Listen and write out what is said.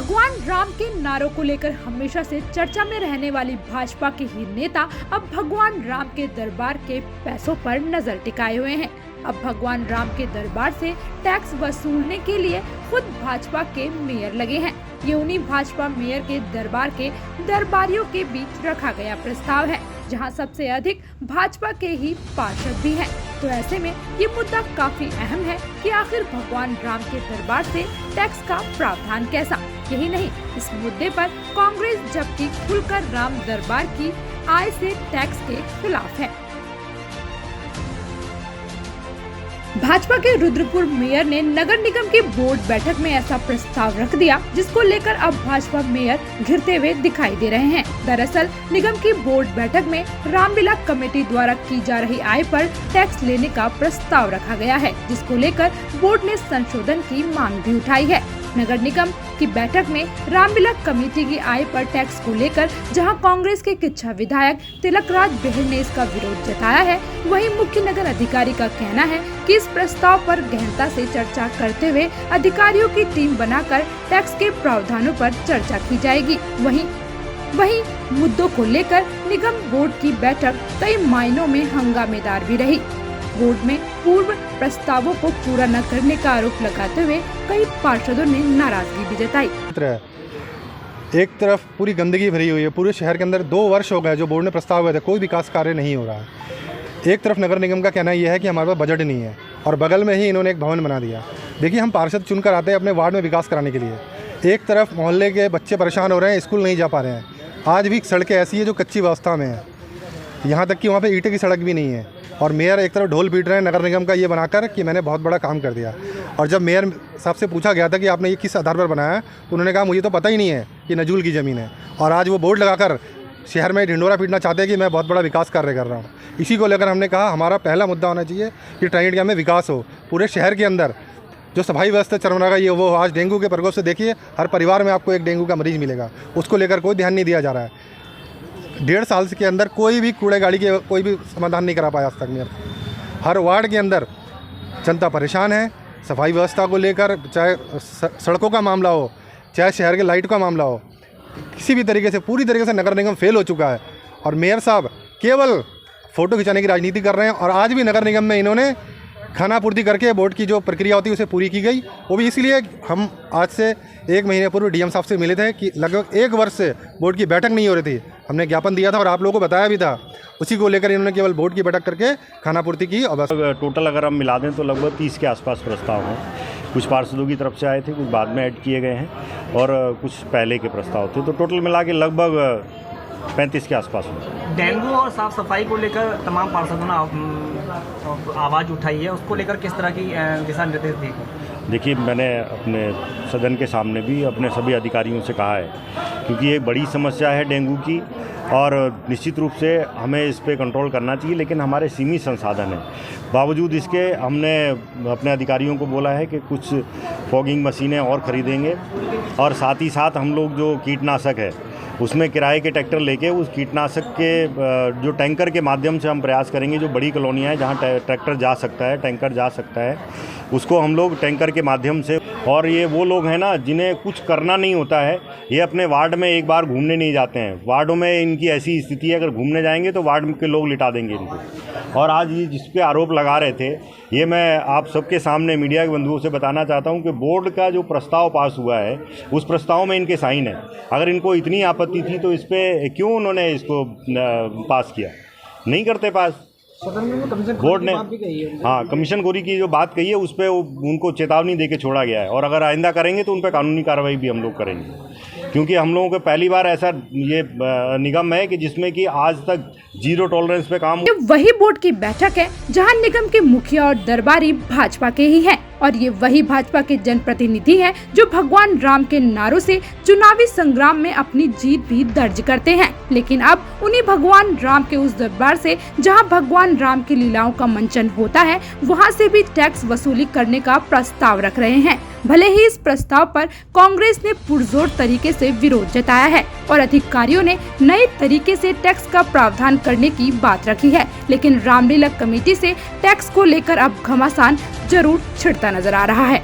भगवान राम के नारों को लेकर हमेशा से चर्चा में रहने वाली भाजपा के ही नेता अब भगवान राम के दरबार के पैसों पर नजर टिकाए हुए हैं। अब भगवान राम के दरबार से टैक्स वसूलने के लिए खुद भाजपा के मेयर लगे हैं। ये उन्हीं भाजपा मेयर के दरबार के दरबारियों के बीच रखा गया प्रस्ताव है, जहां सबसे अधिक भाजपा के ही पार्षद भी हैं। तो ऐसे में ये मुद्दा काफी अहम है कि आखिर भगवान राम के दरबार से टैक्स का प्रावधान कैसा। यही नहीं, इस मुद्दे पर कांग्रेस जबकि खुलकर राम दरबार की आय से टैक्स के खिलाफ है। भाजपा के रुद्रपुर मेयर ने नगर निगम की बोर्ड बैठक में ऐसा प्रस्ताव रख दिया, जिसको लेकर अब भाजपा मेयर घिरते हुए दिखाई दे रहे हैं। दरअसल निगम की बोर्ड बैठक में रामलीला कमेटी द्वारा की जा रही आय पर टैक्स लेने का प्रस्ताव रखा गया है, जिसको लेकर बोर्ड ने संशोधन की मांग भी उठाई है। नगर निगम की बैठक में रामलीला कमेटी की आय पर टैक्स को लेकर जहां कांग्रेस के किच्छा विधायक तिलकराज बेहर ने इसका विरोध जताया है, वहीं मुख्य नगर अधिकारी का कहना है कि इस प्रस्ताव पर गहनता से चर्चा करते हुए अधिकारियों की टीम बनाकर टैक्स के प्रावधानों पर चर्चा की जाएगी। वहीं मुद्दों को लेकर निगम बोर्ड की बैठक कई मायनों में हंगामेदार भी रही। बोर्ड में पूर्व प्रस्तावों को पूरा न करने का आरोप लगाते हुए कई पार्षदों ने नाराजगी भी जताई। एक तरफ पूरी गंदगी भरी हुई है, पूरे शहर के अंदर 2 वर्ष हो गए जो बोर्ड ने प्रस्ताव हुए थे, कोई विकास कार्य नहीं हो रहा है। एक तरफ नगर निगम का कहना यह है कि हमारे पास बजट नहीं है और बगल में ही इन्होंने एक भवन बना दिया। देखिए, हम पार्षद चुनकर आते हैं अपने वार्ड में विकास कराने के लिए। एक तरफ मोहल्ले के बच्चे परेशान हो रहे हैं, स्कूल नहीं जा पा रहे हैं। आज भी सड़कें ऐसी है जो कच्ची अवस्था में है, यहाँ तक कि वहाँ पे ईंटें की सड़क भी नहीं है। और मेयर एक तरफ ढोल पीट रहे हैं नगर निगम का ये बनाकर कि मैंने बहुत बड़ा काम कर दिया। और जब मेयर साहब से पूछा गया था कि आपने ये किस आधार पर बनाया है, तो उन्होंने कहा मुझे तो पता ही नहीं है कि नजूल की ज़मीन है। और आज वो बोर्ड लगाकर शहर में ढिंडोरा पीटना चाहते हैं कि मैं बहुत बड़ा विकास कार्य कर रहा हूँ। इसी को लेकर हमने कहा हमारा पहला मुद्दा होना चाहिए कि ट्राइडेंट में विकास हो। पूरे शहर के अंदर जो सफाई व्यवस्था चरमरा गई है, वो आज डेंगू के प्रकोप से देखिए हर परिवार में आपको एक डेंगू का मरीज मिलेगा। उसको लेकर कोई ध्यान नहीं दिया जा रहा है। 1.5 साल के अंदर कोई भी कूड़े गाड़ी के कोई भी समाधान नहीं करा पाया आज तक मेयर। हर वार्ड के अंदर जनता परेशान है सफाई व्यवस्था को लेकर, चाहे सड़कों का मामला हो, चाहे शहर के लाइट का मामला हो, किसी भी तरीके से पूरी तरीके से नगर निगम फेल हो चुका है। और मेयर साहब केवल फ़ोटो खिंचाने की राजनीति कर रहे हैं। और आज भी नगर निगम में इन्होंने खाना पूर्ति करके बोर्ड की जो प्रक्रिया होती है उसे पूरी की गई। वो भी इसलिए हम आज से 1 महीने पूर्व डीएम साहब से मिले थे कि लगभग 1 वर्ष से बोर्ड की बैठक नहीं हो रही थी। हमने ज्ञापन दिया था और आप लोगों को बताया भी था। उसी को लेकर इन्होंने केवल बोर्ड की बैठक करके खाना पूर्ति की। और बस टोटल अगर हम मिला दें तो लगभग 30 के आसपास प्रस्ताव हैं। कुछ पार्षदों की तरफ से आए थे, कुछ बाद में ऐड किए गए हैं और कुछ पहले के प्रस्ताव थे। तो टोटल मिला के लगभग 35 के आसपास हो। डेंगू और साफ सफाई को लेकर तमाम पार्षदों ने आवाज़ उठाई है, उसको लेकर किस तरह की दिशा निर्देश दिए? देखिए, मैंने अपने सदन के सामने भी अपने सभी अधिकारियों से कहा है, क्योंकि ये बड़ी समस्या है डेंगू की और निश्चित रूप से हमें इस पे कंट्रोल करना चाहिए, लेकिन हमारे सीमित संसाधन हैं। बावजूद इसके हमने अपने अधिकारियों को बोला है कि कुछ फॉगिंग मशीनें और ख़रीदेंगे और साथ ही साथ हम लोग जो कीटनाशक है उसमें किराए के ट्रैक्टर लेके उस कीटनाशक के जो टैंकर के माध्यम से हम प्रयास करेंगे। जो बड़ी कॉलोनियाँ हैं जहाँ ट्रैक्टर जा सकता है, टैंकर जा सकता है, उसको हम लोग टैंकर के माध्यम से। और ये वो लोग हैं ना जिन्हें कुछ करना नहीं होता है, ये अपने वार्ड में एक बार घूमने नहीं जाते हैं। वार्डों में इनकी ऐसी स्थिति है, अगर घूमने जाएंगे तो वार्ड के लोग लिटा देंगे इनको। और आज ये जिस पे आरोप लगा रहे थे, ये मैं आप सबके सामने मीडिया के बंधुओं से बताना चाहता हूँ कि बोर्ड का जो प्रस्ताव पास हुआ है उस प्रस्ताव में इनके साइन है। अगर इनको इतनी आपत्ति थी तो इस पर क्यों उन्होंने इसको पास किया? नहीं करते पास। बोर्ड ने हाँ कमीशनगोरी की जो बात कही है उस पर उनको चेतावनी देके छोड़ा गया है। और अगर आइंदा करेंगे तो उन पर कानूनी कार्रवाई भी हम लोग करेंगे, क्योंकि हम लोगों को पहली बार ऐसा ये निगम है कि जिसमें कि आज तक 0 टॉलरेंस पे काम। ये वही बोर्ड की बैठक है जहां निगम के मुखिया और दरबारी भाजपा के ही हैं और ये वही भाजपा के जनप्रतिनिधि हैं जो भगवान राम के नारों से चुनावी संग्राम में अपनी जीत भी दर्ज करते हैं। लेकिन अब उन्हीं भगवान राम के उस दरबार से जहां भगवान राम की लीलाओं का मंचन होता है, वहां से भी टैक्स वसूली करने का प्रस्ताव रख रहे हैं। भले ही इस प्रस्ताव पर कांग्रेस ने पुरजोर तरीके से विरोध जताया है और अधिकारियों ने नए तरीके से टैक्स का प्रावधान करने की बात रखी है, लेकिन रामलीला कमेटी से टैक्स को लेकर अब घमासान जरूर छिड़ता नजर आ रहा है।